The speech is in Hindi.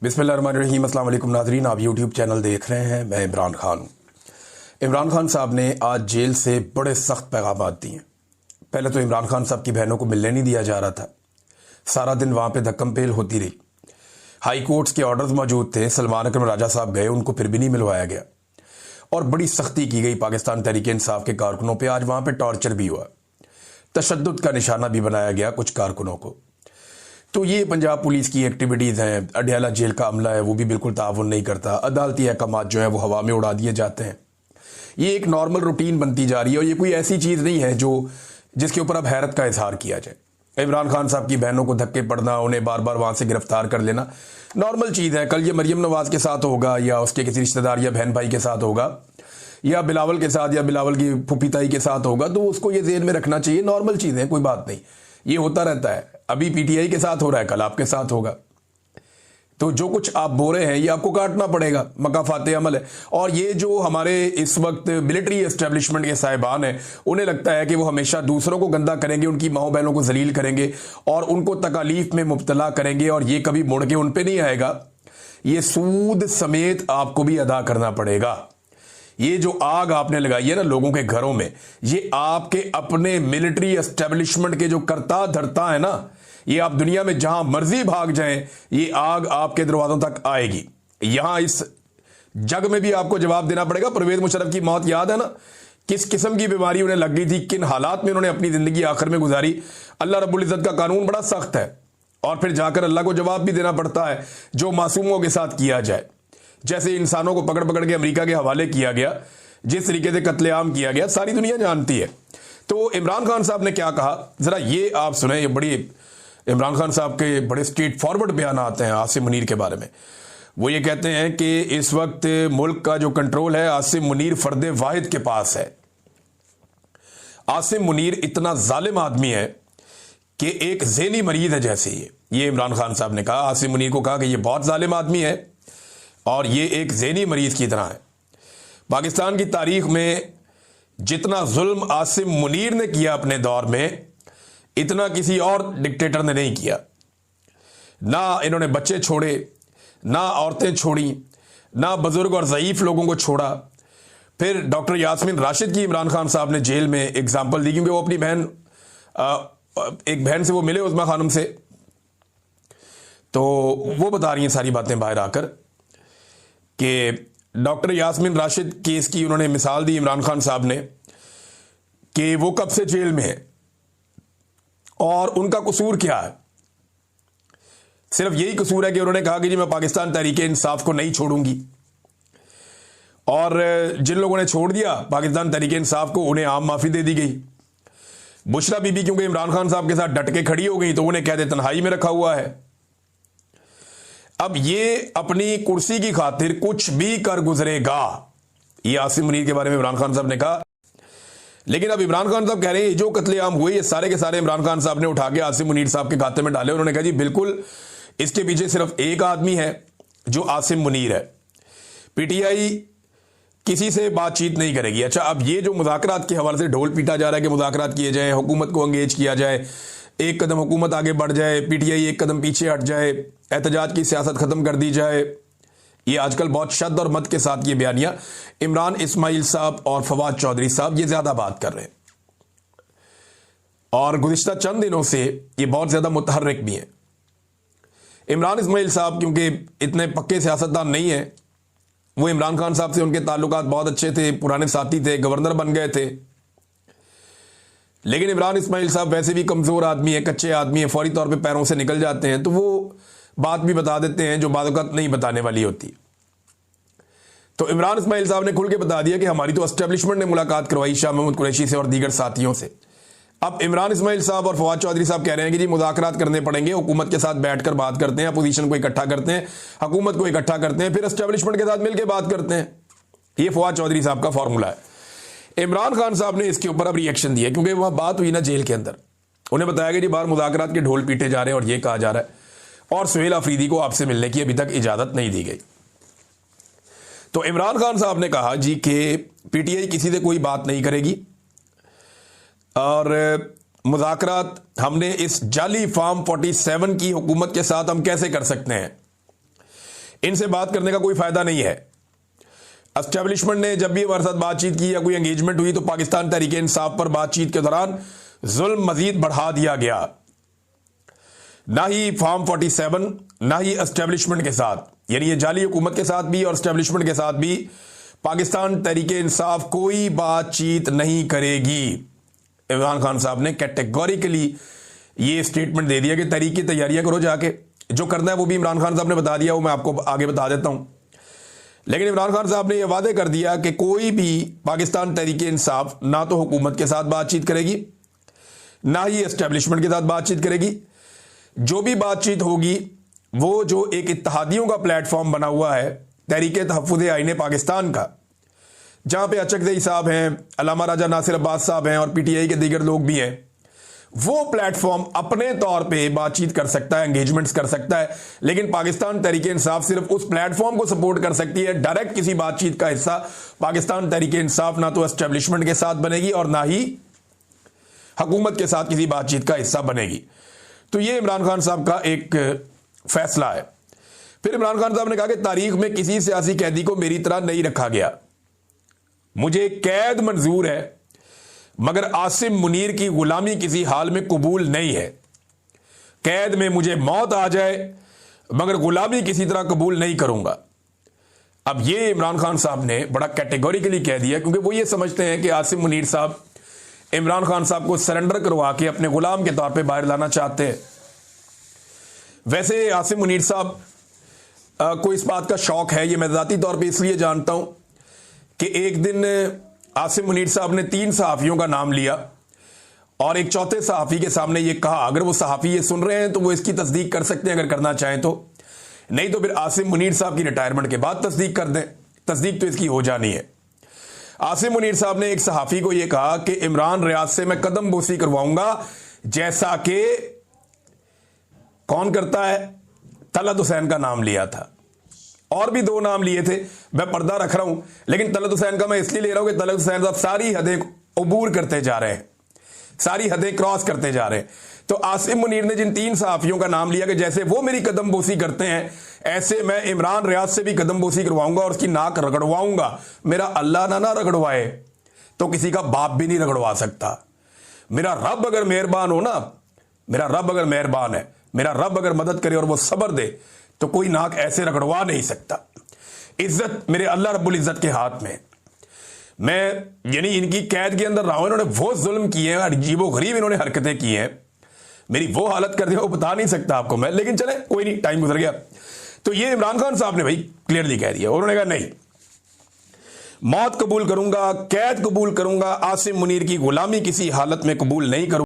बिस्मिल्लाहिर्रहमानिर्रहीम। अस्सलाम वालेकुम नाज़रीन, आप यूट्यूब चैनल देख रहे हैं। मैं इमरान खान हूँ। इमरान खान साहब ने आज जेल से बड़े सख्त पैगाम दिए हैं। पहले तो इमरान खान साहब की बहनों को मिलने नहीं दिया जा रहा था, सारा दिन वहाँ पे धक्कम पेल होती रही। हाई कोर्ट्स के ऑर्डर्स मौजूद थे, सलमान अकरम राजा साहब गए, उनको फिर भी नहीं मिलवाया गया और बड़ी सख्ती की गई पाकिस्तान तहरीक इंसाफ के कारकुनों पर। आज वहाँ पर टॉर्चर भी हुआ, तशद्दुद का निशाना भी बनाया गया कुछ कारकुनों को। तो ये पंजाब पुलिस की एक्टिविटीज़ हैं। अडयाला जेल का अमला है, वो भी बिल्कुल ताउन नहीं करता। अदालती अहकामात जो है वो हवा में उड़ा दिए जाते हैं। ये एक नॉर्मल रूटीन बनती जा रही है और ये कोई ऐसी चीज़ नहीं है जो जिसके ऊपर अब हैरत का इजहार किया जाए। इमरान खान साहब की बहनों को धक्के पड़ना, उन्हें बार बार वहाँ से गिरफ्तार कर लेना नॉर्मल चीज़ है। कल ये मरियम नवाज के साथ होगा या उसके किसी रिश्तेदार या बहन भाई के साथ होगा या बिलावल के साथ या बिलावल की फूफी ताई के साथ होगा, तो उसको ये ज़हन में रखना चाहिए। नॉर्मल चीज़ है, कोई बात नहीं, ये होता रहता है। अभी पीटीआई के साथ हो रहा है, कल आपके साथ होगा। तो जो कुछ आप बोल रहे हैं ये आपको काटना पड़ेगा, मकाफाते अमल है। और ये जो हमारे इस वक्त मिलिट्री एस्टेब्लिशमेंट के साहिबान हैं, उन्हें लगता है कि वो हमेशा दूसरों को गंदा करेंगे, उनकी माओ बहनों को जलील करेंगे और उनको तकालीफ में मुब्तला करेंगे और ये कभी मुड़ के उन पे नहीं आएगा। ये सूद समेत आपको भी अदा करना पड़ेगा। ये जो आग आपने लगाई है ना लोगों के घरों में, ये आपके अपने मिलिट्री एस्टेब्लिशमेंट के जो करता धरता है ना, ये आप दुनिया में जहां मर्जी भाग जाएं, ये आग आपके दरवाजों तक आएगी। यहां इस जग में भी आपको जवाब देना पड़ेगा। परवेज मुशर्रफ की मौत याद है ना, किस किस्म की बीमारी उन्हें लग गई थी, किन हालात में उन्होंने अपनी जिंदगी आखिर में गुजारी। अल्लाह रब्बुल इज्जत का कानून बड़ा सख्त है और फिर जाकर अल्लाह को जवाब भी देना पड़ता है जो मासूमों के साथ किया जाए। जैसे इंसानों को पकड़ पकड़ के अमेरिका के हवाले किया गया, जिस तरीके से कत्लेआम किया गया, सारी दुनिया जानती है। तो इमरान खान साहब ने क्या कहा, जरा ये आप सुने। ये बड़ी इमरान खान साहब के बड़े स्ट्रेट फॉरवर्ड बयान आते हैं आसिम मुनीर के बारे में। वो ये कहते हैं कि इस वक्त मुल्क का जो कंट्रोल है आसिम मुनीर फर्दे वाहिद के पास है। आसिम मुनीर इतना जालिम आदमी है कि एक ज़हनी मरीज है जैसे ये इमरान खान साहब ने कहा। आसिम मुनीर को कहा कि ये बहुत जालिम आदमी है और ये एक ज़हनी मरीज की तरह है। पाकिस्तान की तारीख में जितना जुल्म आसिम मुनीर ने किया अपने दौर में, इतना किसी और डिक्टेटर ने नहीं किया। ना इन्होंने बच्चे छोड़े, ना औरतें छोड़ी, ना बुजुर्ग और ज़ईफ लोगों को छोड़ा। फिर डॉक्टर यास्मीन राशिद की इमरान खान साहब ने जेल में एग्जाम्पल दी, क्योंकि वो अपनी बहन एक बहन से वो मिले, उस्मा खानम से, तो वो बता रही हैं सारी बातें बाहर आकर कि डॉक्टर यास्मीन राशिद केस की उन्होंने मिसाल दी इमरान खान साहब ने कि वो कब से जेल में है और उनका कसूर क्या है। सिर्फ यही कसूर है कि उन्होंने कहा कि जी मैं पाकिस्तान तहरीक इंसाफ को नहीं छोड़ूंगी, और जिन लोगों ने छोड़ दिया पाकिस्तान तहरीक इंसाफ को, उन्हें आम माफी दे दी गई। बुशरा बीबी क्योंकि इमरान खान साहब के साथ डट के खड़ी हो गई तो उन्हें कहते तन्हाई में रखा हुआ है। अब ये अपनी कुर्सी की खातिर कुछ भी कर गुजरेगा, ये आसिम मुनीर के बारे में इमरान खान साहब ने कहा। लेकिन अब इमरान खान साहब कह रहे हैं जो कत्लेआम हुए ये सारे के सारे इमरान खान साहब ने उठा के आसिम मुनीर साहब के खाते में डाले। उन्होंने कहा जी बिल्कुल, इसके पीछे सिर्फ एक आदमी है जो आसिम मुनीर है। पीटीआई किसी से बातचीत नहीं करेगी। अच्छा, अब ये जो मुज़ाकरात के हवाले से ढोल पीटा जा रहा है कि मुज़ाकरात किए जाए, हुकूमत को अंगेज किया जाए, एक कदम हुकूमत आगे बढ़ जाए, पीटीआई एक कदम पीछे हट जाए, एहतजाज की सियासत खत्म कर दी जाए, ये आजकल बहुत शद्द और मत के साथ ये बयानियां इमरान इस्माइल साहब और फवाद चौधरी साहब ये ज्यादा बात कर रहे हैं और गुज़िश्ता चंद दिनों से ये बहुत ज्यादा मुतहर्रिक भी हैं। इमरान इस्माइल साहब क्योंकि इतने पक्के सियासतदान नहीं है, वो इमरान खान साहब से उनके ताल्लुकात बहुत अच्छे थे, पुराने साथी थे, गवर्नर बन गए थे। लेकिन इमरान इस्माइल साहब वैसे भी कमज़ोर आदमी है, कच्चे आदमी है, फौरी तौर पे पैरों से निकल जाते हैं, तो वो बात भी बता देते हैं जो बात नहीं बताने वाली होती। तो इमरान इस्माइल साहब ने खुल के बता दिया कि हमारी तो एस्टेब्लिशमेंट ने मुलाकात करवाई शाह महमूद कुरैशी से और दीगर साथियों से। अब इमरान इस्माइल साहब और फवाद चौधरी साहब कह रहे हैं कि जी मुज़ाकरात करने पड़ेंगे, हुकूमत के साथ बैठकर बात करते हैं, अपोजिशन को इकट्ठा करते हैं, हुकूमत को इकट्ठा करते हैं, फिर एस्टेब्लिशमेंट के साथ मिलकर बात करते हैं। ये फवाद चौधरी साहब का फॉर्मूला है। इमरान खान साहब ने इसके ऊपर अब रिएक्शन दिया, क्योंकि वह बात हुई ना जेल के अंदर। उन्हें बताया कि जी बाहर मुज़ाकरात के ढोल पीटे जा रहे हैं और ये कहा जा रहा है और सुहेल अफरीदी को आपसे मिलने की अभी तक इजाजत नहीं दी गई। तो इमरान खान साहब ने कहा जी कि पीटीआई किसी से कोई बात नहीं करेगी और मुज़ाकरात हमने इस जाली फार्म 47 की हुकूमत के साथ हम कैसे कर सकते हैं। इनसे बात करने का कोई फायदा नहीं है। एस्टेब्लिशमेंट ने जब भी हमारे साथ बातचीत की या कोई एंगेजमेंट हुई तो पाकिस्तान तहरीक इंसाफ पर बातचीत के दौरान जुल्म मजीद बढ़ा दिया गया। ना ही फॉर्म 47, ना ही एस्टेब्लिशमेंट के साथ, यानी ये जाली हुकूमत के साथ भी और एस्टेब्लिशमेंट के साथ भी पाकिस्तान तहरीक इंसाफ कोई बातचीत नहीं करेगी। इमरान खान साहब ने कैटेगोरिकली ये स्टेटमेंट दे दिया कि तहरीक की तैयारियां करो, जाके जो करना है वो भी इमरान खान साहब ने बता दिया, वो मैं आपको आगे बता देता हूं। लेकिन इमरान खान साहब ने यह वादे कर दिया कि कोई भी पाकिस्तान तहरीक इंसाफ ना तो हुकूमत के साथ बातचीत करेगी, ना ही एस्टेब्लिशमेंट के साथ बातचीत करेगी। जो भी बातचीत होगी वो जो एक इत्तेहादियों का प्लेटफॉर्म बना हुआ है तहरीक तहफ़्फ़ुज़ आईन पाकिस्तान का, जहां पे अचकज़ई साहब हैं, अल्लामा राजा नासिर अब्बास साहब हैं और पीटीआई के दीगर लोग भी हैं, वो प्लेटफॉर्म अपने तौर पे बातचीत कर सकता है, एंगेजमेंट्स कर सकता है। लेकिन पाकिस्तान तहरीक इंसाफ सिर्फ उस प्लेटफॉर्म को सपोर्ट कर सकती है। डायरेक्ट किसी बातचीत का हिस्सा पाकिस्तान तहरीक इंसाफ ना तो एस्टेब्लिशमेंट के साथ बनेगी और ना ही हुकूमत के साथ किसी बातचीत का हिस्सा बनेगी। तो ये इमरान खान साहब का एक फैसला है। फिर इमरान खान साहब ने कहा कि तारीख में किसी सियासी कैदी को मेरी तरह नहीं रखा गया, मुझे कैद मंजूर है मगर आसिम मुनीर की गुलामी किसी हाल में कबूल नहीं है। कैद में मुझे मौत आ जाए मगर गुलामी किसी तरह कबूल नहीं करूंगा। अब ये इमरान खान साहब ने बड़ा कैटेगोरिकली कह दिया, क्योंकि वो ये समझते हैं कि आसिम मुनीर साहब इमरान खान साहब को सरेंडर करवा के अपने गुलाम के तौर पे बाहर लाना चाहते हैं। वैसे आसिम मुनीर साहब को इस बात का शौक है, ये मैं ज़ाती तौर पे इसलिए जानता हूं कि एक दिन आसिम मुनीर साहब ने 3 सहाफ़ियों का नाम लिया और एक चौथे सहाफ़ी के सामने ये कहा, अगर वो सहाफ़ी ये सुन रहे हैं तो वो इसकी तस्दीक कर सकते हैं अगर करना चाहें तो, नहीं तो फिर आसिम मुनीर साहब की रिटायरमेंट के बाद तस्दीक कर दें, तस्दीक तो इसकी हो जानी है। आसिम मुनीर साहब ने एक सहाफ़ी को यह कहा कि इमरान रियाज से मैं कदम बोसी करवाऊंगा जैसा कि कौन करता है, तलत हुसैन का नाम लिया था, और भी 2 नाम लिए थे, मैं पर्दा रख रहा हूं, लेकिन तलत हुसैन का मैं इसलिए ले रहा हूं कि तलत हुसैन साहब सारी हदें अबूर करते जा रहे हैं, सारी हदें क्रॉस करते जा रहे हैं। तो आसिम मुनीर ने जिन 3 सहाफ़ियों का नाम लिया कि जैसे वो मेरी कदम बोसी करते हैं ऐसे मैं इमरान रियाज से भी कदम बोसी करवाऊंगा और उसकी नाक रगड़वाऊंगा। मेरा अल्लाह ना रगड़वाए तो किसी का बाप भी नहीं रगड़वा सकता। मेरा रब अगर मेहरबान हो ना, मेरा रब अगर मेहरबान है, मेरा रब अगर मदद करे और वो सब्र दे तो कोई नाक ऐसे रगड़वा नहीं सकता। इज्जत मेरे अल्लाह रब्बुल इज्जत के हाथ में। मैं यानी इनकी कैद के अंदर रहा हूं, इन्होंने वो जुल्म किए हैं, अजीबो गरीब इन्होंने हरकतें की हैं, मेरी वो हालत कर दी वो बता नहीं सकता आपको मैं, लेकिन चले कोई नहीं, टाइम गुजर गया। तो ये इमरान खान साहब ने भाई क्लियरली कह दिया, उन्होंने कहा नहीं, मौत कबूल करूंगा, कैद कबूल करूंगा, आसिम मुनीर की गुलामी किसी हालत में कबूल नहीं करूंगा।